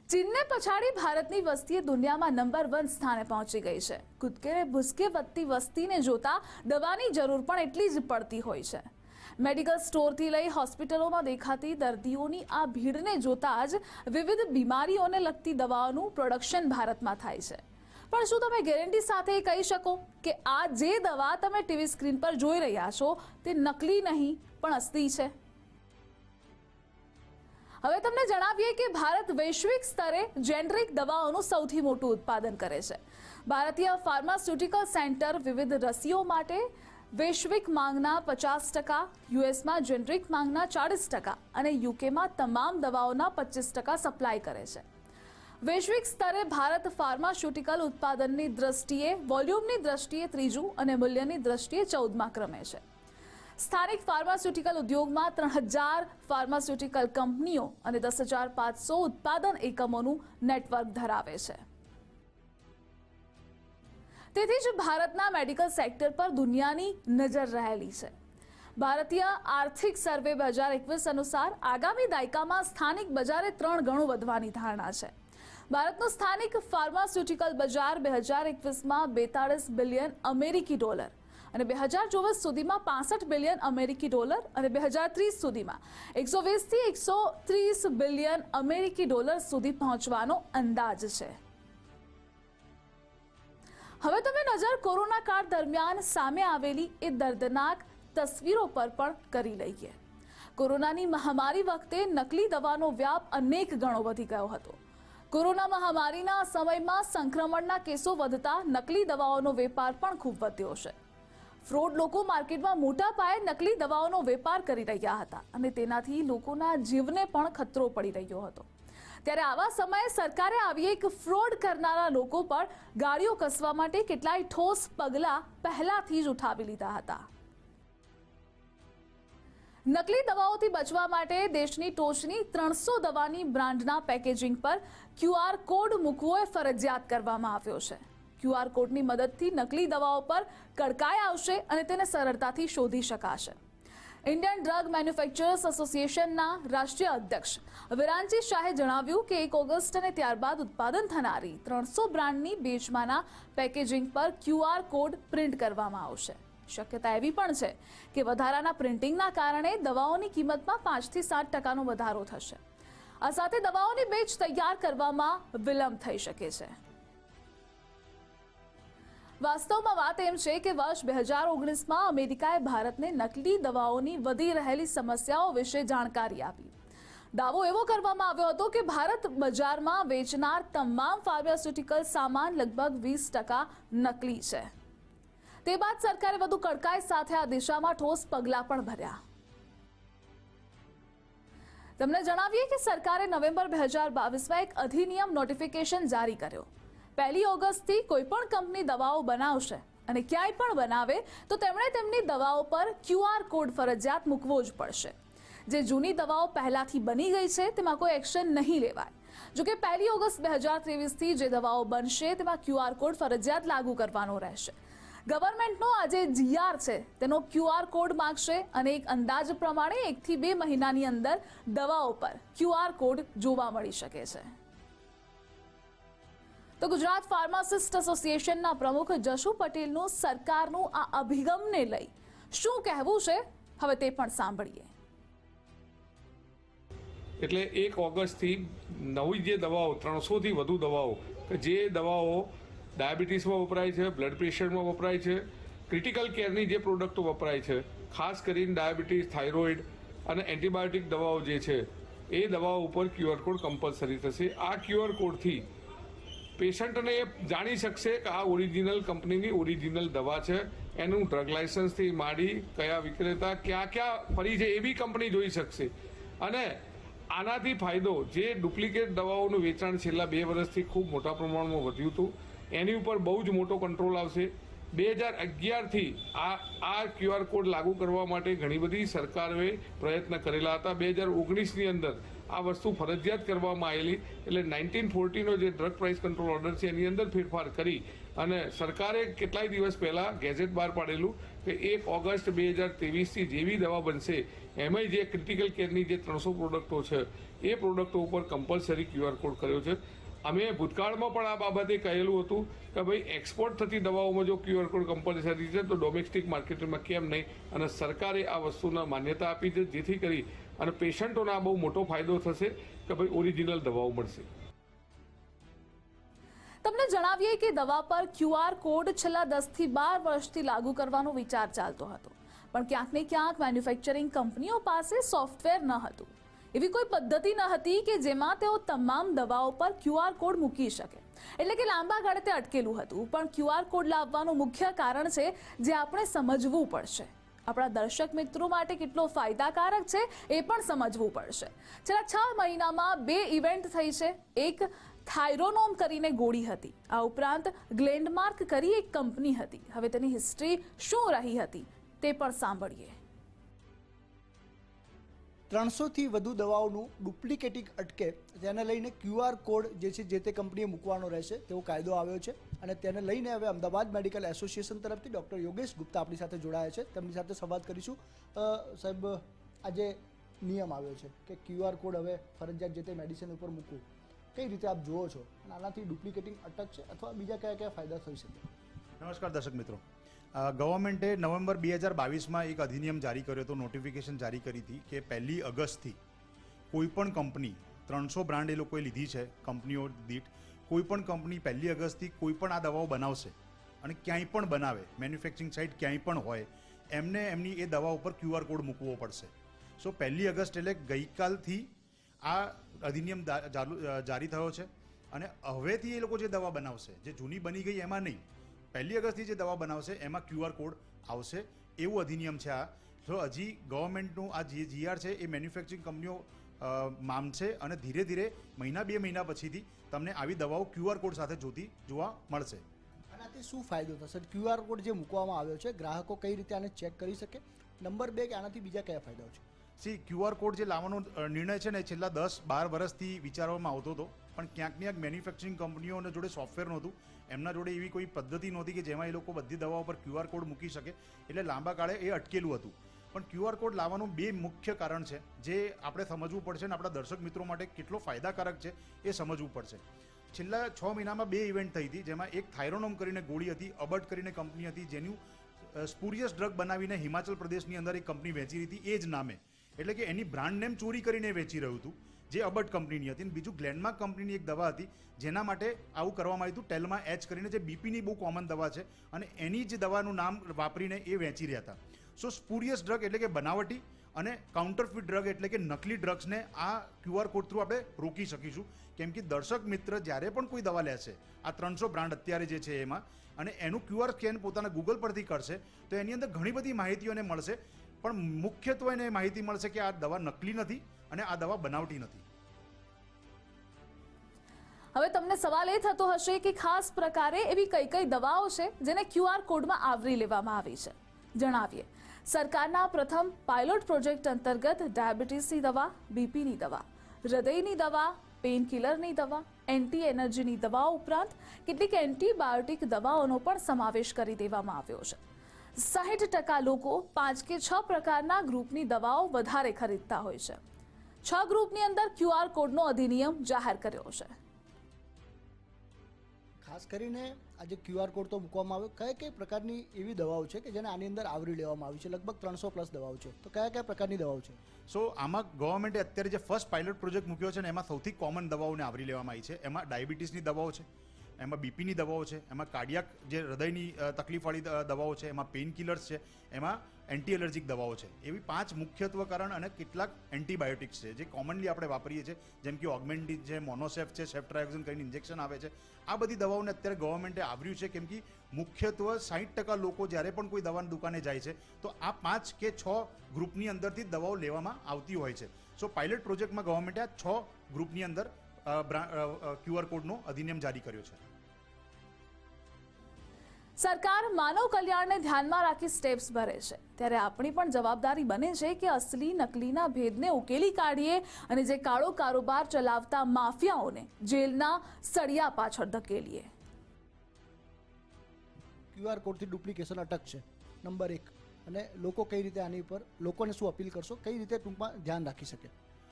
ચીનને પછાડી ભારતની વસ્તી દુનિયામાં નંબર 1 સ્થાને પહોંચી ગઈ છે। કૂદકે ભૂસકે વધતી વસ્તીને જોતા દવાની જરૂર પણ એટલી જ પડતી હોય છે। મેડિકલ સ્ટોરથી લઈ હોસ્પિટલોમાં દેખાતી દર્દીઓની આ ભીડને જોતા જ વિવિધ બીમારીઓને લગતી દવાઓનું પ્રોડક્શન ભારતમાં થાય છે। પણ શું તમે ગેરંટી સાથે કહી શકો કે આ જે દવા તમે ટીવી સ્ક્રીન પર જોઈ રહ્યા છો તે નકલી નહીં પણ અસલી છે? હવે તમને જણાવીએ કે ભારત વૈશ્વિક સ્તરે જેનરિક દવાઓનું સૌથી મોટું ઉત્પાદન કરે છે। ભારતીય ફાર્માસ્યુટિકલ સેન્ટર વિવિધ રસીઓ માટે વૈશ્વિક માંગના 50%, યુએસમાં જેનરિક માંગના 40% અને યુકેમાં તમામ દવાઓના 25% સપ્લાય કરે છે। વૈશ્વિક સ્તરે ભારત ફાર્માસ્યુટિકલ ઉત્પાદનની દ્રષ્ટિએ, વોલ્યુમની દ્રષ્ટિએ ત્રીજું અને મૂલ્યની દ્રષ્ટિએ 14મા ક્રમે છે। સ્થાનિક ફાર્માસ્યુટિકલ ઉદ્યોગમાં 3000 ફાર્માસ્યુટિકલ કંપનીઓ અને 10,500 ઉત્પાદન એકમોનું નેટવર્ક ધરાવે છે। તેથી જ ભારતના મેડિકલ સેક્ટર પર દુનિયાની નજર રહેલી છે। ભારતીય આર્થિક સર્વે 2021 અનુસાર આગામી દાયકામાં સ્થાનિક બજારે 3 ગણું વધવાની ધારણા છે। ભારતનું સ્થાનિક ફાર્માસ્યુટિકલ બજાર 2021માં $42 બિલિયન અમેરિકી ડોલર અને 2024 સુધીમાં $65 બિલિયન અમેરિકી ડોલર અને 2030 સુધીમાં 120 થી 130 બિલિયન અમેરિકી ડોલર સુધી પહોંચવાનો અંદાજ છે। હવે તમે નજર કોરોના કાળ દરમિયાન સામે આવેલી એ દર્દનાક તસવીરો પર પણ કરી લઈએ। કોરોનાની મહામારી વખતે નકલી દવાનો વ્યાપ અનેક ગણો વધી ગયો હતો। કોરોના મહામારીના સમયમાં સંક્રમણના કેસો વધતા નકલી દવાઓનો વેપાર પણ ખૂબ વધ્યો છે। ફ્રોડ લોકો માર્કેટમાં મોટા પાયે નકલી દવાઓનો વેપાર કરી રહ્યા હતા અને તેનાથી લોકોના જીવને પણ ખતરો પડી રહ્યો હતો। ત્યારે આવા સમયે સરકારે આવી એક ફ્રોડ કરનારા લોકો પર ગાળીઓ કસવા માટે કેટલાય ઠોસ પગલાં પહેલાથી જ ઉઠાવી લીધા હતા। નકલી દવાઓથી બચવા માટે દેશની ટોચની 300 દવાની બ્રાન્ડના પેકેજિંગ પર QR કોડ મૂકવો એ ફરજિયાત કરવામાં આવ્યો છે। QR કોડની મદદથી નકલી દવાઓ પર કડકાઈ આવશે અને તેને સરળતાથી શોધી શકાશે। ઇન્ડિયન ડ્રગ મેન્યુફેક્ચરર્સ એસોસિએશનના રાષ્ટ્રીય અધ્યક્ષ વિરાંચી શાહે જણાવ્યું કે 1 ઓગસ્ટ અને ત્યારબાદ ઉત્પાદન થનારી 300 બ્રાન્ડની બેચમાંના પેકેજિંગ પર QR કોડ પ્રિન્ટ કરવામાં આવશે। શક્યતા એવી પણ છે કે વધારાના પ્રિન્ટિંગના કારણે દવાઓની કિંમતમાં 5 થી 7% વધારો થશે। આ સાથે દવાઓની બેચ તૈયાર કરવામાં વિલંબ થઈ શકે છે। વાસ્તવમાં વાત એમ છે કે વર્ષ 2019માં અમેરિકાએ ભારતને નકલી દવાઓની વધી રહેલી સમસ્યાઓ વિશે જાણકારી આપી। દાવો એવો કરવામાં આવ્યો હતો કે ભારત બજારમાં વેચનાર તમામ ફાર્માસ્યુટિકલ સામાન લગભગ 20% નકલી છે। તે બાદ સરકારે વધુ કડકાઈ સાથે આ દિશામાં ઠોસ પગલાં પણ ભર્યા। તમને જણાવીએ કે સરકારે નવેમ્બર 2022માં એક અધિનિયમ નોટિફિકેશન જારી કર્યો। 1 ઓગસ્ટથી કોઈ પણ કંપની દવાઓ બનાવશે અને ક્યાંય પણ બનાવે તો તેમણે તેમની દવાઓ પર QR કોડ ફરજિયાત મૂકવો જ પડશે। જે જૂની દવાઓ પહેલાથી બની ગઈ છે તેમાં કોઈ એક્શન નહીં લેવાય। જોકે 1 ઓગસ્ટ 2023થી જે દવાઓ બનશે તેમાં QR કોડ ફરજિયાત લાગુ કરવાનો રહેશે। ગવર્મેન્ટનો આ જે GR છે તેનો QR કોડ માંગશે અને એક અંદાજ પ્રમાણે 1 થી 2 મહિનાની અંદર દવાઓ પર QR કોડ જોવા મળી શકે છે। તો ગુજરાત ફાર્માસિસ્ટ એસોસિએશનના પ્રમુખ જશુ પટેલનું સરકારનું આ અભિગમને લઈ શું કહેવું છે, હવે તે પણ સાંભળીએ। એટલે 1 ઓગસ્ટથી નવી જે દવાઓ 300થી વધુ દવાઓ કે જે દવાઓ ડાયાબિટીસમાં વપરાય છે, બ્લડ પ્રેશરમાં વપરાય છે, ક્રિટિકલ કેરની જે પ્રોડક્ટો વપરાય છે, ખાસ કરીને ડાયાબિટીસ, થાઇરોઇડ અને એન્ટીબાયોટિક દવાઓ જે છે એ દવાઓ ઉપર QR કોડ કમ્પલસરી થશે। આ QR કોડથી પેશન્ટને એ જાણી શકશે કે આ ઓરિજિનલ કંપનીની ઓરિજિનલ દવા છે। એનું ડ્રગ લાયસન્સથી માંડી કયા વિક્રેતા ક્યાં ફરી છે એ બી કંપની જોઈ શકશે। અને આનાથી ફાયદો, જે ડુપ્લિકેટ દવાઓનું વેચાણ છેલ્લા 2 વર્ષથી ખૂબ મોટા પ્રમાણમાં વધ્યું હતું એની ઉપર બહુ જ મોટો કંટ્રોલ આવશે। 2011થી આ QR કોડ લાગુ કરવા માટે ઘણી બધી સરકારોએ પ્રયત્ન કરેલા હતા। 2019ની અંદર આ વસ્તુ ફરજિયાત કરવામાં આવેલી, એટલે 1940નો જે ડ્રગ પ્રાઇસ કંટ્રોલ ઓર્ડર છે એની અંદર ફેરફાર કરી અને સરકારે કેટલાય દિવસ પહેલાં ગેઝેટ બહાર પાડેલું કે 1 ઓગસ્ટ 2023થી જેવી દવા બનશે એમાંય જે ક્રિટિકલ કેરની જે 300 પ્રોડક્ટો છે એ પ્રોડક્ટો ઉપર કમ્પલસરી QR કોડ કર્યો છે. અમે ભૂતકાળમાં પણ આ બાબતે કહેલું હતું કે ભાઈ એક્સપોર્ટ થતી દવાઓમાં જો QR કોડ કમ્પલસરી છે તો ડોમેસ્ટિક માર્કેટમાં કેમ નહીં, અને સરકારે આ વસ્તુને માન્યતા આપી છે, જેથી કરી અને પેશન્ટોને આ બહુ મોટો ફાયદો થશે કે ભાઈ ઓરિજિનલ દવાઓ મળશે. તમને જણાવીએ કે દવા પર QR કોડ છેલ્લા 10 થી 12 વર્ષથી લાગુ કરવાનો વિચાર ચાલતો હતો, પણ ક્યાંક ને ક્યાંક મેન્યુફેક્ચરિંગ કંપનીઓ પાસે સોફ્ટવેર ન હતું. એવી કોઈ પદ્ધતિ ન હતી કે જેમાં તેઓ તમામ દવાઓ પર QR કોડ મૂકી શકે, એટલે કે લાંબા ગાળે તે અટકેલું હતું. પણ QR કોડ લાવવાનું મુખ્ય કારણ છે જે આપણે સમજવું પડશે. આપણા દર્શક મિત્રો માટે કેટલો ફાયદાકારક છે એ પણ સમજવું પડશે. છેલ્લા 6 મહિનામાં 2 ઇવેન્ટ થઈ છે. એક થાઇરોનોમ કરીને ગોળી હતી, આ ઉપરાંત ગ્લેન્ડમાર્ક કરી એક કંપની હતી. હવે તેની હિસ્ટ્રી શું રહી હતી તે પણ સાંભળીએ. 300થી વધુ દવાઓનું ડુપ્લિકેટિંગ અટકે તેને લઈને QR કોડ જે છે જે તે કંપનીએ મૂકવાનો રહેશે તેવો કાયદો આવ્યો છે, અને તેને લઈને હવે અમદાવાદ મેડિકલ એસોસિએશન તરફથી ડૉક્ટર યોગેશ ગુપ્તા આપણી સાથે જોડાયા છે. તેમની સાથે સંવાદ કરીશું. સાહેબ, આજે નિયમ આવ્યો છે કે QR કોડ હવે ફરજિયાત જે તે મેડિસિન ઉપર મૂકવું, કઈ રીતે આપ જુઓ છો, અને આનાથી ડુપ્લિકેટિંગ અટકશે અથવા બીજા કયા કયા ફાયદા થઈ શકે? નમસ્કાર દર્શક મિત્રો. ગવર્મેન્ટે નવેમ્બર 2022માં એક અધિનિયમ જારી કર્યો હતો, નોટિફિકેશન જારી કરી હતી કે 1 ઓગસ્ટથી કોઈ પણ કંપની 300 બ્રાન્ડ એ લોકોએ લીધી છે કંપનીઓ દીઠ. કોઈ પણ કંપની 1 ઓગસ્ટથી કોઈ પણ આ દવાઓ બનાવશે અને ક્યાંય પણ બનાવે, મેન્યુફેક્ચરિંગ સાઇટ ક્યાંય પણ હોય, એમને એમની એ દવા ઉપર QR કોડ મૂકવો પડશે. સો 1 ઓગસ્ટ એટલે ગઈકાલથી આ અધિનિયમ જારી થયો છે, અને હવેથી એ લોકો જે દવા બનાવશે, જે જૂની બની ગઈ એમાં નહીં, 1 ઓગસ્ટથી જે દવા બનાવશે એમાં QR કોડ આવશે, એવું અધિનિયમ છે આ. તો હજી ગવર્મેન્ટનું આ જે GR છે એ મેન્યુફેક્ચરિંગ કંપનીઓ માનશે, અને ધીરે ધીરે 1-2 મહિના પછીથી તમને આવી દવાઓ QR કોડ સાથે જોવા મળશે. આનાથી શું ફાયદો થશે? QR કોડ જે મૂકવામાં આવ્યો છે, ગ્રાહકો કઈ રીતે આને ચેક કરી શકે? નંબર 2, કે આનાથી બીજા કયા ફાયદાઓ છે? QR કોડ જે લાવવાનો નિર્ણય છે ને, છેલ્લા 10-12 વર્ષથી વિચારવામાં આવતો હતો, પણ ક્યાંક ને ક્યાંક મેન્યુફેક્ચરિંગ કંપનીઓને જોડે સોફ્ટવેર નહોતું, એમના જોડે એવી કોઈ પદ્ધતિ નહોતી કે જેમાં એ લોકો બધી દવાઓ પર QR કોડ મૂકી શકે, એટલે લાંબા ગાળે એ અટકેલું હતું. પણ QR કોડ લાવવાનું 2 મુખ્ય કારણ છે જે આપણે સમજવું પડશે, અને આપણા દર્શક મિત્રો માટે કેટલો ફાયદાકારક છે એ સમજવું પડશે. છેલ્લા 6 મહિનામાં 2 ઇવેન્ટ થઈ હતી, જેમાં એક થાઇરોનોમ કરીને ગોળી હતી, અબટ કરીને કંપની હતી, જેનું સ્પુરિયસ ડ્રગ બનાવીને હિમાચલ પ્રદેશની અંદર એક કંપની વેચી રહી હતી એ જ નામે, એટલે કે એની બ્રાન્ડ નેમ ચોરી કરીને વેચી રહ્યું હતું, જે અબટ કંપનીની હતી. બીજું ગ્લેન્ડમાર્ક કંપનીની એક દવા હતી જેના માટે આવું કરવામાં આવ્યું હતું, ટેલ્મા H કરીને, જે બીપીની બહુ કોમન દવા છે, અને એની જ દવાનું નામ વાપરીને એ વેચી રહ્યા હતા. સો સ્પુરિયસ ડ્રગ એટલે કે બનાવટી અને કાઉન્ટરફિટ ડ્રગ એટલે કે નકલી ડ્રગ્સને આ QR કોડ થ્રુ આપણે રોકી શકીશું. કેમ કે દર્શક મિત્ર જ્યારે પણ કોઈ દવા લેશે, આ 300 બ્રાન્ડ અત્યારે જે છે એમાં, અને એનું QR સ્કેન પોતાના ગૂગલ પરથી કરશે તો એની અંદર ઘણી બધી માહિતીઓને મળશે, પણ મુખ્યત્વે એને માહિતી મળશે કે આ દવા નકલી નથી અને આ દવા બનાવટી નથી. હવે તમને સવાલ એ થતો હશે કે ખાસ પ્રકારે એવી કઈ કઈ દવાઓ છે જેને QR કોડમાં આવરી લેવામાં આવી છે. જણાવીએ. સરકારના પ્રથમ પાયલોટ પ્રોજેક્ટ અંતર્ગત ડાયાબિટીસની દવા, બીપીની દવા, હૃદયની દવા, પેઇન કિલરની દવા, એન્ટી એનર્જીની દવાઓ ઉપરાંત કેટલીક એન્ટીબાયોટિક દવાઓનો પણ સમાવેશ કરી દેવામાં આવ્યો છે. 60% લોકો 5 કે 6 પ્રકારના ગ્રુપની દવાઓ વધારે ખરીદતા હોય છે. 6 ગ્રુપની અંદર QR કોડનો અધિનિયમ જાહેર કર્યો છે. ખાસ કરીને આજે QR કોડ તો મૂકવામાં આવ્યો, કયા કઈ પ્રકારની એવી દવાઓ છે કે જેને આની અંદર આવરી લેવામાં આવી છે? લગભગ 300+ દવાઓ છે, તો કયા કયા પ્રકારની દવાઓ છે? સો આમાં ગવર્મેન્ટે અત્યારે જે ફર્સ્ટ પાયલોટ પ્રોજેક્ટ મૂક્યો છે ને, એમાં સૌથી કોમન દવાઓને આવરી લેવામાં આવી છે. એમાં ડાયાબિટીસની દવાઓ છે, એમાં બીપીની દવાઓ છે, એમાં કાર્ડિયાક જે હૃદયની તકલીફવાળી દવાઓ છે, એમાં પેઇન કિલર્સ છે, એમાં એન્ટી એલર્જીક દવાઓ છે. એવી 5 મુખ્યત્વ કારણ અને કેટલાક એન્ટીબાયોટિક્સ છે જે કોમનલી આપણે વાપરીએ છીએ, જેમ કે ઓગમેન્ટિન છે, મોનોસેફ છે, સેફ્ટ્રાયોક્સિન કરીને ઇન્જેક્શન આવે છે. આ બધી દવાઓને અત્યારે ગવર્મેન્ટે આવ્ર્યું છે, કેમ કે મુખ્યત્વે 60% લોકો જ્યારે પણ કોઈ દવાની દુકાને જાય છે તો આ 5 કે 6 ગ્રુપની અંદરથી દવાઓ લેવામાં આવતી હોય છે. સો પાયલટ પ્રોજેક્ટમાં ગવર્મેન્ટે આ 6 ગ્રુપની અંદર QR કોડનો અધિનિયમ જારી કર્યો છે. સરકાર માનવ કલ્યાણને ધ્યાનમાં રાખી સ્ટેપ્સ ભરે છે, ત્યારે આપણી પણ જવાબદારી બને છે કે અસલી નકલીના ભેદને ઉકેલી કાઢીએ અને જે કાળો કારોબાર ચલાવતા માફિયાઓને જેલના સળિયા પાછળ ધકેલીએ. QR કોડથી ડુપ્લિકેશન અટકશે? નંબર 1. અને લોકો કઈ રીતે આની પર લોકોને શું અપીલ કરશો, કઈ રીતે ટૂંકમાં ધ્યાન રાખી શકે?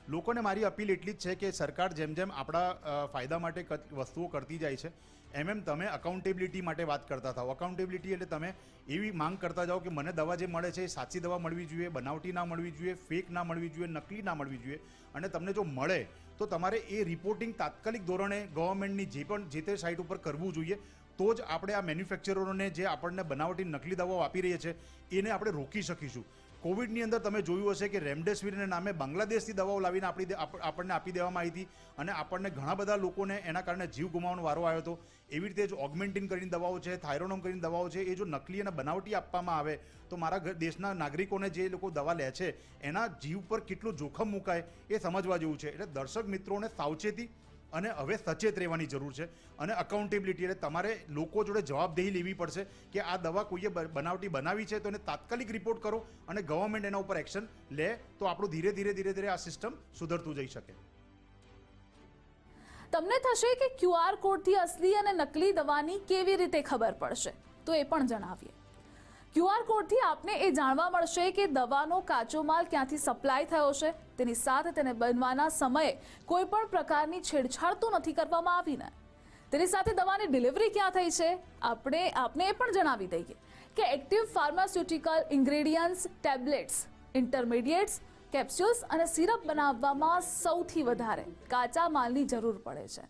લોકોને મારી અપીલ એટલી જ છે કે સરકાર જેમ જેમ આપણા ફાયદા માટે વસ્તુઓ કરતી જાય છે એમ તમે અકાઉન્ટેબિલિટી માટે વાત કરતા થાઓ. અકાઉન્ટેબિલિટી એટલે તમે એવી માંગ કરતા જાઓ કે મને દવા જે મળે છે એ સાચી દવા મળવી જોઈએ, બનાવટી ના મળવી જોઈએ, ફેક ના મળવી જોઈએ, નકલી ના મળવી જોઈએ. અને તમને જો મળે તો તમારે એ રિપોર્ટિંગ તાત્કાલિક ધોરણે ગવર્મેન્ટની જે તે સાઇટ ઉપર કરવું જોઈએ. તો જ આપણે આ મેન્યુફેક્ચરરોને જે આપણને બનાવટી નકલી દવાઓ આપી રહી છે એને આપણે રોકી શકીશું. કોવિડની અંદર તમે જોયું હશે કે રેમડેસિવિરના નામે બાંગ્લાદેશથી દવાઓ લાવીને આપણને આપી દેવામાં આવી હતી અને આપણને ઘણા બધા લોકોને એના કારણે જીવ ગુમાવવાનો વારો આવ્યો હતો. એવી રીતે જો ઓગમેન્ટિન કરીને દવાઓ છે, થાઇરોનોમ કરીને દવાઓ છે, એ જો નકલી અને બનાવટી આપવામાં આવે તો મારા દેશના નાગરિકોને જે લોકો દવા લે છે એના જીવ પર કેટલું જોખમ મુકાય એ સમજવા જેવું છે. એટલે દર્શક મિત્રોને સાવચેતી અને હવે સચેત રહેવાની જરૂર છે અને અકાઉન્ટેબિલિટી એટલે તમારે લોકો જોડે જવાબદેહી લેવી પડશે કે આ દવા કોઈએ બનાવટી બનાવી છે તો એને તાત્કાલિક રિપોર્ટ કરો અને ગવર્મેન્ટ એના ઉપર એક્શન લે તો આપણું ધીરે ધીરે આ સિસ્ટમ સુધરતું જઈ શકે. તમને થશે કે QR કોડથી અસલી અને નકલી દવાની કેવી રીતે ખબર પડશે? તો એ પણ જણાવીએ. QR કોડથી આપને એ જાણવા મળશે કે દવાનો કાચો માલ ક્યાંથી સપ્લાય થયો છે, તેની સાથે તેને બનવાના સમયે કોઈ પણ પ્રકારની છેડછાડ તો નથી કરવામાં આવી ને. તેની સાથે દવાની ડિલિવરી ક્યાં થઈ છે આપને એ પણ જણાવી દઈએ કે active pharmaceutical ingredients, tablets, intermediates, capsules અને સિરપ બનાવવામાં સૌથી વધારે કાચા માલની જરૂર પડે છે.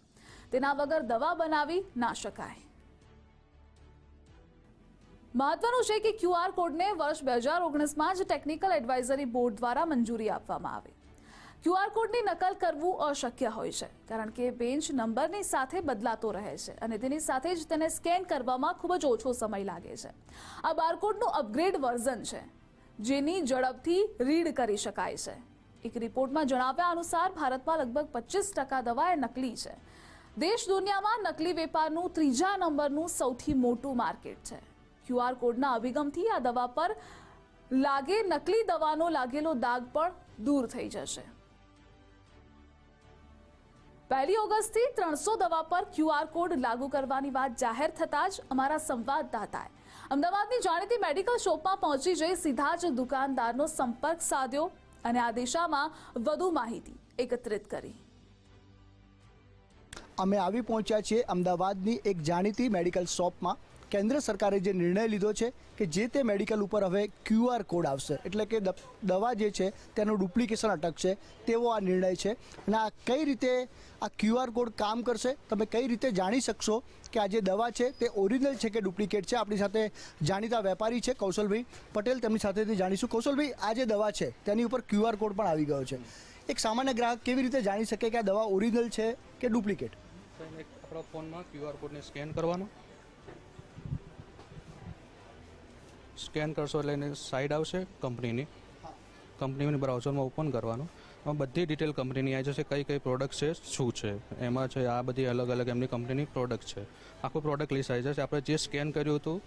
તેના વગર દવા બનાવી ના શકાય. મહત્વનું છે કે QR કોડને વર્ષ 2019માં જ ટેકનિકલ એડવાઇઝરી બોર્ડ દ્વારા મંજૂરી આપવામાં આવી. QR કોડની નકલ કરવું અશક્ય હોય છે કારણ કે બેન્ચ નંબરની સાથે બદલાતો રહે છે અને તેની સાથે જ તેને સ્કેન કરવામાં ખૂબ જ ઓછો સમય લાગે છે. આ બારકોડનું અપગ્રેડ વર્ઝન છે જેની ઝડપથી રીડ કરી શકાય છે. એક રિપોર્ટમાં જણાવ્યા અનુસાર ભારતમાં લગભગ 25% દવા એ નકલી છે. દેશ દુનિયામાં નકલી વેપારનું 3જા નંબરનું સૌથી મોટું માર્કેટ છે. QR કોડના અભિગમથી આ દવા પર નકલી દવાનો લાગેલો દાગ પણ દૂર થઈ જશે. 1 ઓગસ્ટથી 300 દવા પર QR કોડ લાગુ કરવાની વાત જાહેર થતાં જ અમારા સંવાદદાતાએ અમદાવાદની જાણીતી મેડિકલ શોપમાં પહોંચી જઈ સીધા જ દુકાનદારનો સંપર્ક સાધ્યો અને આ દિશામાં વધુ માહિતી એકત્રિત કરી. અમે આવી પહોંચ્યા છીએ અમદાવાદની એક જાણીતી મેડિકલ શોપમાં. કેન્દ્ર સરકારે જે નિર્ણય લીધો છે કે જે તે મેડિકલ ઉપર હવે QR કોડ આવશે, એટલે કે દવા જે છે તેનું ડુપ્લિકેશન અટકશે તેવો આ નિર્ણય છે. અને આ કઈ રીતે આ QR કોડ કામ કરશે, તમે કઈ રીતે જાણી શકશો કે આ જે દવા છે તે ઓરિજિનલ છે કે ડુપ્લિકેટ છે? આપણી સાથે જાણીતા વેપારી છે કૌશલભાઈ પટેલ, તેમની સાથેથી જાણીશું. કૌશલભાઈ, આ જે દવા છે તેની ઉપર QR કોડ પણ આવી ગયો છે. એક સામાન્ય ગ્રાહક કેવી રીતે જાણી શકે કે આ દવા ઓરિજિનલ છે કે ડુપ્લિકેટ? આપણા ફોનમાં QR કોડને સ્કેન કરવાનો, સ્કેન કરશો એટલે એની સાઇડ આવશે કંપનીની બ્રાઉઝરમાં ઓપન કરવાનું. એમાં બધી ડિટેલ કંપનીની આવી જશે, કઈ પ્રોડક્ટ છે, શું છે એમાં છે. આ બધી અલગ અલગ એમની કંપનીની પ્રોડક્ટ છે. આખું પ્રોડક્ટ લિસ્ટ આવી જશે. આપણે જે સ્કેન કર્યું હતું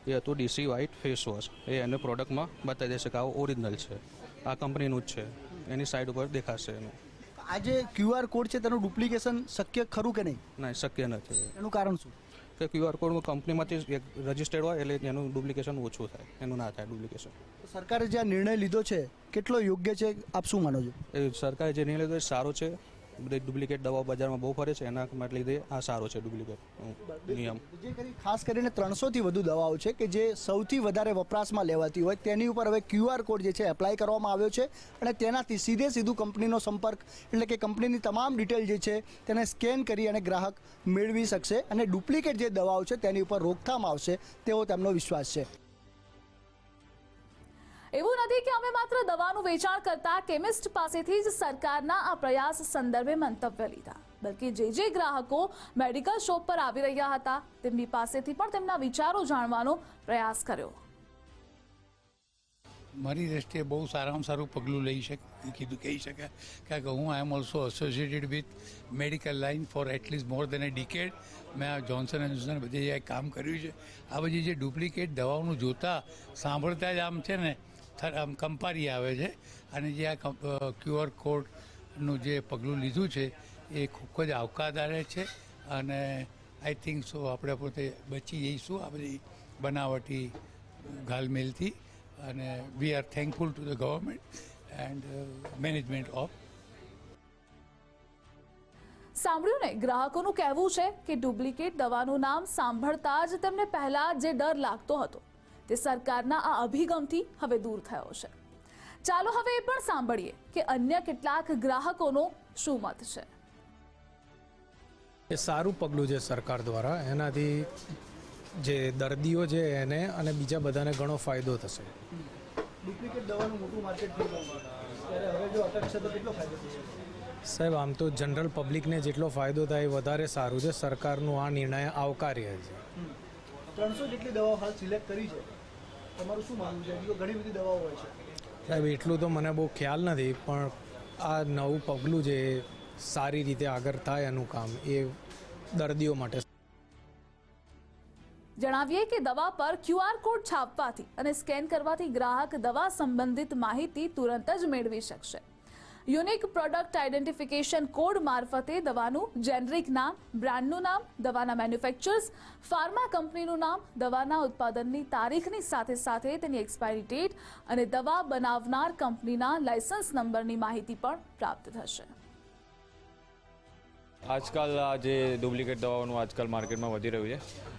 એ હતું DC વ્હાઇટ ફેસ વોશ. એ એને પ્રોડક્ટમાં બતાવી દેશે કે આ ઓરિજિનલ છે, આ કંપનીનું જ છે, એની સાઇડ ઉપર દેખાશે. એનું આ જે QR કોડ છે તેનું ડુપ્લિકેશન શક્ય ખરું કે નહીં? ના, શક્ય નથી. એનું કારણ શું? કે QR કોડ કંપનીમાંથી રજિસ્ટર્ડ હોય એટલે એનું ડુપ્લિકેશન ઓછું થાય, એનું ના થાય ડુપ્લિકેશન. સરકારે જે આ નિર્ણય લીધો છે કેટલો યોગ્ય છે, આપ શું માનો છો? એ સરકારે જે નિર્ણય લીધો એ સારો છે. બધી ડુપ્લિકેટ દવાઓ બજારમાં બહુ ફરે છે, એના માટે લીધે આ સારો છે ડુપ્લિકેટ નિયમ. જે ખાસ કરીને 300થી વધુ દવાઓ છે કે જે સૌથી વધારે વપરાશમાં લેવાતી હોય તેની ઉપર હવે QR કોડ જે છે એપ્લાય કરવામાં આવ્યો છે અને તેનાથી સીધું કંપનીનો સંપર્ક, એટલે કે કંપનીની તમામ ડિટેલ જે છે તેને સ્કેન કરી અને ગ્રાહક મેળવી શકશે અને ડુપ્લિકેટ જે દવાઓ છે તેની ઉપર રોકથામ આવશે તેવો તેમનો વિશ્વાસ છે. એવું નથી કે અમે માત્ર દવાનું વેચાણ કરતા કેમિસ્ટ પાસેથી જ સરકારના આ પ્રયાસ સંદર્ભે મંતવ્ય લીધા, બલકે જે ગ્રાહકો મેડિકલ શોપ પર આવી રહ્યા હતા તેમની પાસેથી પણ તેમના વિચારો જાણવાનો પ્રયાસ કર્યો. મારી દ્રષ્ટિએ બહુ સારામાં સારું પગલું કહી શકાય, કારણ કે હું I am also associated with medical line for at least more than a decade. મેં આ જોન્સન એન્ડ જોન્સન બધી જગ્યાએ કામ કર્યું છે. આ બધી જે ડુપ્લિકેટ દવાઓનું જોતા સાંભળતા જ આમ છે ને આમ કંપારી આવે છે. અને જે આ QR કોડનું જે પગલું લીધું છે એ ખૂબ જ આવકારદાયક છે અને આઈ થિંક સો આપણે પોતે બચી જઈશું આ બધી બનાવટી ઘાલમેલથી, અને we are thankful to the government and management of. સાંભળ્યું ને, ગ્રાહકોનું કહેવું છે કે ડુપ્લિકેટ દવાનું નામ સાંભળતા જ તેમને પહેલા જે ડર લાગતો હતો તે સરકારના આ અભિગમથી હવે દૂર થયો છે. ચાલો હવે એ પણ સાંભળીએ કે અન્ય કેટલાક ગ્રાહકોનો શું મત છે. એ સારું પગલું છે સરકાર દ્વારા. એનાથી જે દર્દીઓ છે એને અને બીજા બધાને ઘણો ફાયદો થશે. ડુપ્લિકેટ દવાનું મોટું માર્કેટ થઈ ગયું ત્યારે હવે જો અટકશે તો કેટલો ફાયદો થશે? સાહેબ, આમ તો જનરલ પબ્લિકને જેટલો ફાયદો થાય એ વધારે સારું છે. સરકારનું આ નિર્ણય આવકાર્ય છે. 300 જેટલી દવાઓ હાલ સિલેક્ટ કરી છે, તમારું શું માનવું છે? હજી તો ઘણી બધી દવાઓ હોય છે. સાહેબ, એટલું તો મને બહુ ખ્યાલ નથી, પણ આ નવું પગલું છે એ સારી રીતે આગળ થાય એનું કામ એ દર્દીઓ માટે. જણાવીએ કે દવા પર QR કોડ છાપવાથી અને સ્કેન કરવાથી ગ્રાહક દવા સંબંધિત માહિતી તુરંત જ મેળવી શકશે. યુનિક પ્રોડક્ટ આઇડેન્ટિફિકેશન કોડ મારફતે દવાનું જેનરિક નામ, બ્રાન્ડનું નામ, દવાના મેન્યુફેક્ચરર્સ, ફાર્મા કંપનીનું નામ, દવાના ઉત્પાદનની તારીખની સાથે સાથે તેની એક્સપાયરી ડેટ અને દવા બનાવનાર કંપનીના લાયસન્સ નંબરની માહિતી પણ પ્રાપ્ત થશે. આજકાલ આ જે ડુપ્લિકેટ દવાઓનું આજકાલ માર્કેટમાં વધી રહ્યું છે,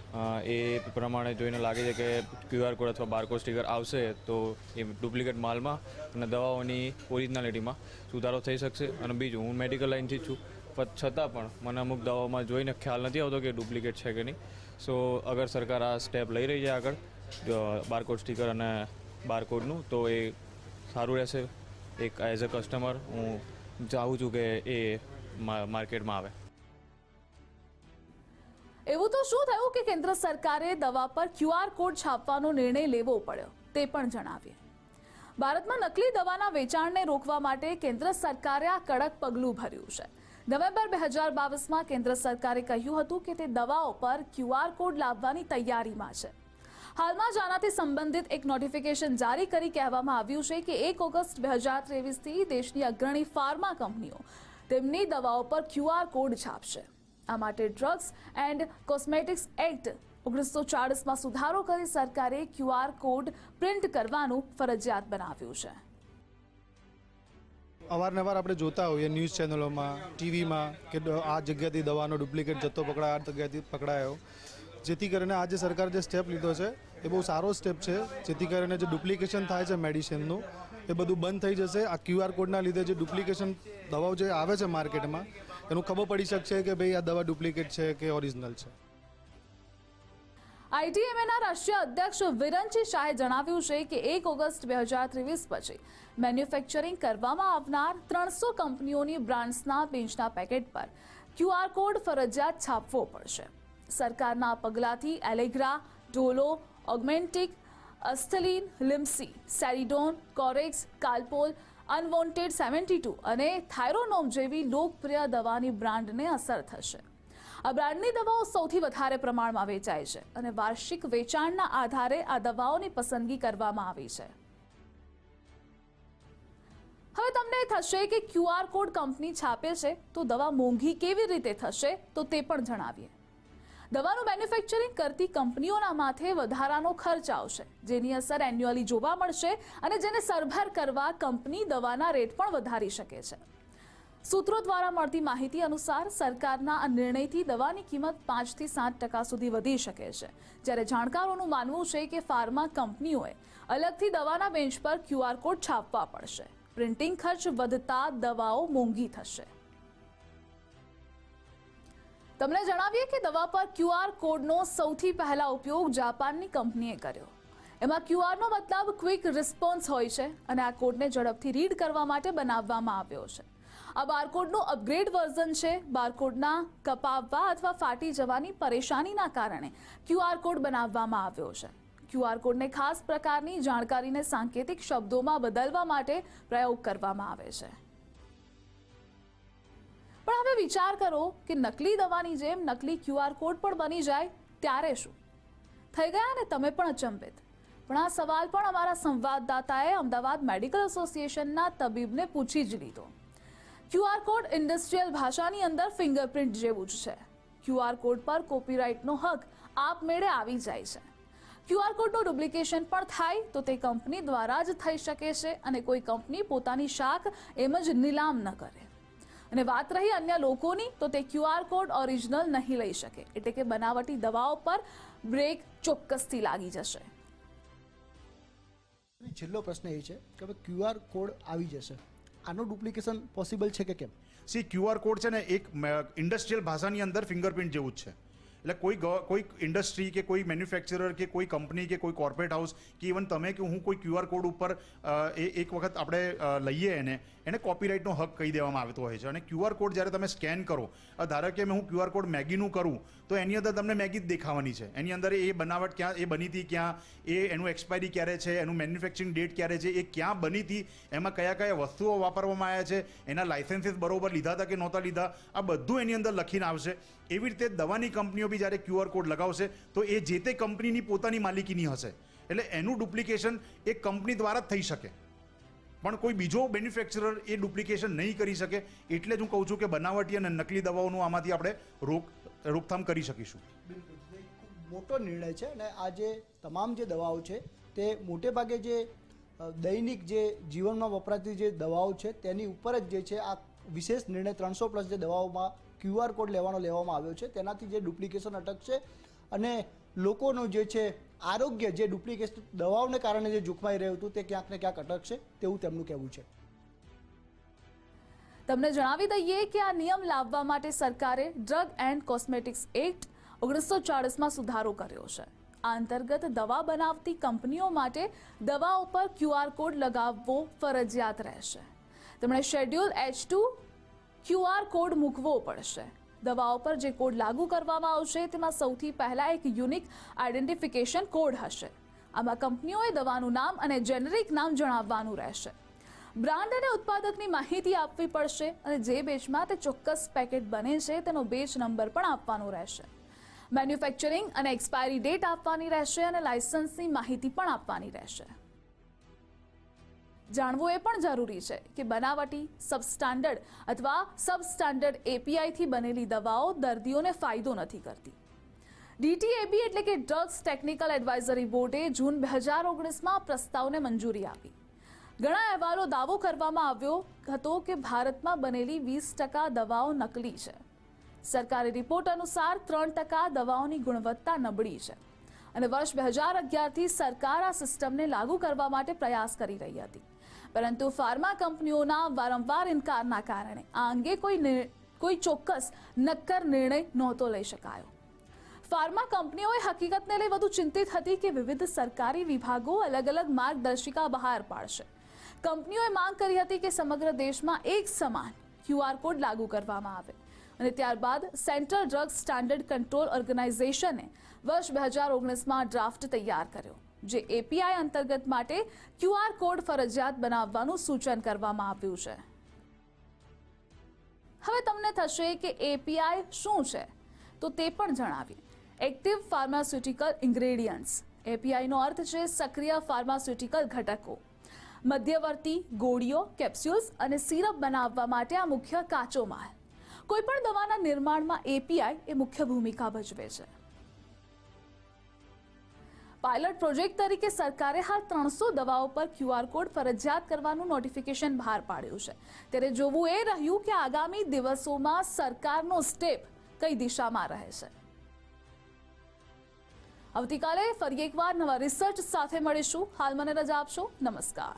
એ પ્રમાણે જોઈને લાગે છે કે QR કોડ અથવા બારકોડ સ્ટીકર આવશે તો એ ડુપ્લિકેટ માલમાં અને દવાઓની ઓરિજિનાલિટીમાં સુધારો થઈ શકશે. અને બીજું, હું મેડિકલ લાઇનથી જ છું, પણ છતાં પણ મને અમુક દવાઓમાં જોઈને ખ્યાલ નથી આવતો કે ડુપ્લિકેટ છે કે નહીં. સો અગર સરકાર આ સ્ટેપ લઈ રહી છે આગળ બારકોડ સ્ટીકર અને બારકોડનું, તો એ સારું રહેશે. એક એઝ અ કસ્ટમર હું ચાહું છું કે એ માર્કેટમાં આવે. એવું તો શું થયું કે કેન્દ્ર સરકારે દવા પર QR કોડ છાપવાનો નિર્ણય લેવો પડ્યો તે પણ જણાવીએ. ભારતમાં નકલી દવાના વેચાણને રોકવા માટે કેન્દ્ર સરકારે આ કડક પગલું ભર્યું છે. નવેમ્બર 2022માં કેન્દ્ર સરકારે કહ્યું હતું કે તે દવાઓ પર QR કોડ લાવવાની તૈયારીમાં છે. હાલમાં જ આનાથી સંબંધિત એક નોટિફિકેશન જારી કરી કહેવામાં આવ્યું છે કે 1 ઓગસ્ટ 2023થી દેશની અગ્રણી ફાર્મા કંપનીઓ તેમની દવાઓ પર QR કોડ છાપશે. આ માટે ડ્રગ્સ એન્ડ કોસ્મેટિક્સ એક્ટ 1940માં સુધારો કરી સરકારે QR કોડ પ્રિન્ટ કરવાનું ફરજિયાત બનાવ્યું છે. અવારનવાર આપણે જોતા હોઈએ ન્યૂઝ ચેનલોમાં, ટીવીમાં કે આ જગ્યાથી દવાનો ડુપ્લિકેટ જથ્થો પકડાયો, આ જગ્યાથી પકડાયો. જેથી કરીને આ જે સરકારે જે સ્ટેપ લીધો છે એ બહુ સારો સ્ટેપ છે. જેથી કરીને જે ડુપ્લિકેશન થાય છે મેડિસિનનું એ બધું બંધ થઈ જશે. આ QR કોડના લીધે જે ડુપ્લિકેશન દવાઓ જે આવે છે માર્કેટમાં એનું ખબર પડી શકશે કે ભાઈ આ દવા ડુપ્લિકેટ છે કે ઓરિજિનલ છે. ITMAના રાષ્ટ્રીય અધ્યક્ષ વિરંચી શાહે જણાવ્યું છે કે 1 ઓગસ્ટ 2023 પછી મેન્યુફેક્ચરિંગ કરવામાં આવનાર 300 કંપનીઓની બ્રાન્ડ્સના પેન્ચના પેકેટ પર QR કોડ ફરજિયાત છાપવો પડશે. સરકારના આ પગલાંથી Allegra, Dolo, Augmentin, Asthalin, Limcee, Saridon, Corex, Calpol, unwanted 72 અને થાઇરોનોમ જેવી લોકપ્રિય દવાની બ્રાન્ડને અસર થશે. આ બ્રાન્ડની દવાઓ સૌથી વધારે પ્રમાણમાં વેચાય છે અને વાર્ષિક વેચાણના આધારે આ દવાઓની પસંદગી કરવામાં આવી છે. હવે તમને થશે કે QR કોડ કંપની છાપે છે તો દવા મોંઘી કેવી રીતે થશે, તો તે પણ જણાવીએ. દવાનું મેન્યુફેક્ચરિંગ કરતી કંપનીઓના માથે વધારાનો ખર્ચ આવશે, જેની અસર એન્યુઅલી જોવા મળશે અને જેને સરભર કરવા કંપની દવાના રેટ પણ વધારી શકે છે. સૂત્રો દ્વારા મળતી માહિતી અનુસાર સરકારના આ નિર્ણયથી દવાની કિંમત 5 થી 7% સુધી વધી શકે છે, જ્યારે જાણકારોનું માનવું છે કે ફાર્મા કંપનીઓએ અલગથી દવાના બેન્ચ પર QR કોડ છાપવા પડશે. પ્રિન્ટિંગ ખર્ચ વધતા દવાઓ મોંઘી થશે. તમને જણાવીએ કે દવા પર QR કોડનો સૌથી પહેલા ઉપયોગ જાપાનની કંપનીએ કર્યો. એમાં QRનો મતલબ ક્વિક રિસ્પોન્સ હોય છે અને આ કોડને ઝડપથી રીડ કરવા માટે બનાવવામાં આવ્યો છે. આ બારકોડનું અપગ્રેડ વર્ઝન છે. બારકોડના કપાવવા અથવા ફાટી જવાની પરેશાનીના કારણે QR કોડ બનાવવામાં આવ્યો છે. QR કોડને ખાસ પ્રકારની જાણકારીને સાંકેતિક શબ્દોમાં બદલવા માટે પ્રયોગ કરવામાં આવે છે. પણ હવે વિચાર કરો કે નકલી દવાની જેમ નકલી QR કોડ પણ બની જાય ત્યારે શું? થઈ ગયા ને તમે પણ અચંબિત. પણ આ સવાલ પણ અમારા સંવાદદાતાએ અમદાવાદ મેડિકલ એસોસિએશનના તબીબને પૂછી જ લીધો. QR કોડ ઇન્ડસ્ટ્રીયલ ભાષાની અંદર ફિંગરપ્રિન્ટ જેવું જ છે. QR કોડ પર કોપીરાઇટનો હક આપમેળે આવી જાય છે. ક્યુઆર કોડનું ડુપ્લિકેશન પણ થાય તો તે કંપની દ્વારા જ થઈ શકે છે અને કોઈ કંપની પોતાની શાખ એમ જ નીલામ ન કરે. અને વાત રહી અન્ય લોકોની, તો તે ક્યુઆર કોડ ઓરિજિનલ નહીં લઈ શકે, એટલે કે બનાવટી દવાઓ પર બ્રેક ચોક્કસથી લાગી જશે. છેલ્લો પ્રશ્ન એ છે કે હવે ક્યુઆર કોડ આવી જશે, આનું ડુપ્લિકેશન પોસિબલ છે કે કેમ? સી ક્યુઆર કોડ છે ને એક ઇન્ડસ્ટ્રીયલ ભાષાની અંદર ફિંગરપ્રિન્ટ જેવું જ છે. એટલે કોઈ ઇન્ડસ્ટ્રી કે કોઈ મેન્યુફેક્ચરર કે કોઈ કંપની કે કોઈ કોર્પોરેટ હાઉસ કે ઇવન તમે કે હું કોઈ ક્યુઆર કોડ ઉપર એક વખત આપણે લઈએ એને કોપીરાઇટનો હક કહી દેવામાં આવતો હોય છે. અને ક્યુઆર કોડ જ્યારે તમે સ્કેન કરો, ધારો કે હું ક્યુઆર કોડ મેગીનું કરું તો એની અંદર તમને મેગી જ દેખાવાની છે. એની અંદર એ બનાવટ ક્યાં એ બની હતી, ક્યાં એનું એક્સપાયરી ક્યારે છે, એનું મેન્યુફેક્ચરિંગ ડેટ ક્યારે છે, એ ક્યાં બની હતી, એમાં કયા કયા વસ્તુઓ વાપરવામાં આવ્યા છે, એના લાઇસન્સીસ બરોબર લીધા હતા કે નહોતા લીધા, આ બધું એની અંદર લખીને આવશે. એવી રીતે દવાની કંપનીઓ બી જ્યારે ક્યુઆર કોડ લગાવશે તો એ જે તે કંપનીની પોતાની માલિકીની હશે. એટલે એનું ડુપ્લિકેશન એક કંપની દ્વારા જ થઈ શકે, પણ કોઈ બીજો મેન્યુફેક્ચરર એ ડુપ્લિકેશન નહીં કરી શકે. એટલે જ હું કહું છું કે બનાવટી અને નકલી દવાઓનું આમાંથી આપણે રોકથામ કરી શકીશું. બિલકુલ, ખૂબ મોટો નિર્ણય છે અને આ જે તમામ જે દવાઓ છે તે મોટે ભાગે જે દૈનિક જે જીવનમાં વપરાતી જે દવાઓ છે તેની ઉપર જ જે છે આ વિશેષ નિર્ણય 300+ જે દવાઓમાં ક્યુઆર કોડ લેવામાં આવ્યો છે તેનાથી જે ડુપ્લિકેશન અટકશે અને લોકોનું જે છે આરોગ્ય જે ડુપ્લિકેશન દવાઓને કારણે જે જોખમાઈ રહ્યું હતું તે ક્યાંક ને ક્યાંક અટકશે તેવું તેમનું કહેવું છે. તમને જણાવી દઈએ કે આ નિયમ લાવવા માટે સરકારે ડ્રગ એન્ડ કોસ્મેટિક્સ એક્ટ 1940માં સુધારો કર્યો છે. આ અંતર્ગત દવા બનાવતી કંપનીઓ માટે દવાઓ પર ક્યુઆર કોડ લગાવવો ફરજિયાત રહેશે. તેમણે શેડ્યુલ H2 ક્યુઆર કોડ મૂકવો પડશે. દવાઓ પર જે કોડ લાગુ કરવામાં આવશે તેમાં સૌથી પહેલા એક યુનિક આઈડેન્ટિફિકેશન કોડ હશે. આમાં કંપનીઓએ દવાનું નામ અને જેનેરિક નામ જણાવવાનું રહેશે. બ્રાન્ડ અને ઉત્પાદકની માહિતી આપવી પડશે અને જે બેચમાં તે ચોક્કસ પેકેટ બને છે તેનો બેચ નંબર પણ આપવાનો રહેશે. મેન્યુફેક્ચરિંગ અને એક્સપાયરી ડેટ આપવાની રહેશે અને લાયસન્સની માહિતી પણ આપવાની રહેશે. જાણવું એ પણ જરૂરી છે કે બનાવટી, સબસ્ટાન્ડર્ડ અથવા સબસ્ટાન્ડર્ડ એપીઆઈથી બનેલી દવાઓ દર્દીઓને ફાયદો નથી કરતી. DTAB એટલે કે ડ્રગ્સ ટેકનિકલ એડવાઇઝરી બોર્ડે જૂન 2019માં પ્રસ્તાવને મંજૂરી આપી. ઘણા અહેવાલો દાવો કરવામાં આવ્યો હતો કે ભારતમાં બનેલી 20% દવાઓ નકલી છે. સરકારી રિપોર્ટ અનુસાર 3% દવાઓની ગુણવત્તા નબળી છે અને વર્ષ 2011થી સરકાર આ સિસ્ટમને લાગુ કરવા માટે પ્રયાસ કરી રહી હતી. પરંતુ ફાર્મા કંપનીઓના વારંવાર ઇનકારના કારણે આ અંગે કોઈ ચોક્કસ નક્કર નિર્ણય નહોતો લઈ શકાયો. ફાર્મા કંપનીઓએ હકીકતને લઈ વધુ ચિંતિત હતી કે વિવિધ સરકારી વિભાગો અલગ અલગ માર્ગદર્શિકા બહાર પાડશે. કંપનીઓએ માંગ કરી હતી કે સમગ્ર દેશમાં એક સમાન ક્યુઆર કોડ લાગુ કરવામાં આવે અને ત્યારબાદ સેન્ટ્રલ ડ્રગ સ્ટાન્ડર્ડ કંટ્રોલ ઓર્ગેનાઇઝેશને વર્ષ 2019માં ડ્રાફ્ટ તૈયાર કર્યો, જે એપીઆઈ અંતર્ગત માટે ક્યુઆર કોડ ફરજિયાત બનાવવાનું સૂચન કરવામાં આવ્યું છે. હવે તમને થશે કે એપીઆઈ શું છે, તો તે પણ જણાવીએ. Active pharmaceutical ingredients. એપીઆઈનો અર્થ છે સક્રિય ફાર્માસ્યુટિકલ ઘટકો. મધ્યવર્તી ગોળીઓ, કેપ્સ્યુલ્સ અને સિરપ બનાવવા માટે આ મુખ્ય કાચો માલ. કોઈપણ દવાના નિર્માણમાં એપીઆઈ એ મુખ્ય ભૂમિકા ભજવે છે. પાયલટ પ્રોજેક્ટ તરીકે સરકારે હાલ 300 દવાઓ પર ક્યુઆર કોડ ફરજિયાત કરવાનું નોટિફિકેશન બહાર પાડ્યું છે. ત્યારે જોવું એ રહ્યું કે આગામી દિવસોમાં સરકારનો સ્ટેપ કઈ દિશામાં રહે છે. આવતીકાલે ફરી એકવાર નવા રિસર્ચ સાથે મળીશું. હાલ મને રજા આપશો. નમસ્કાર.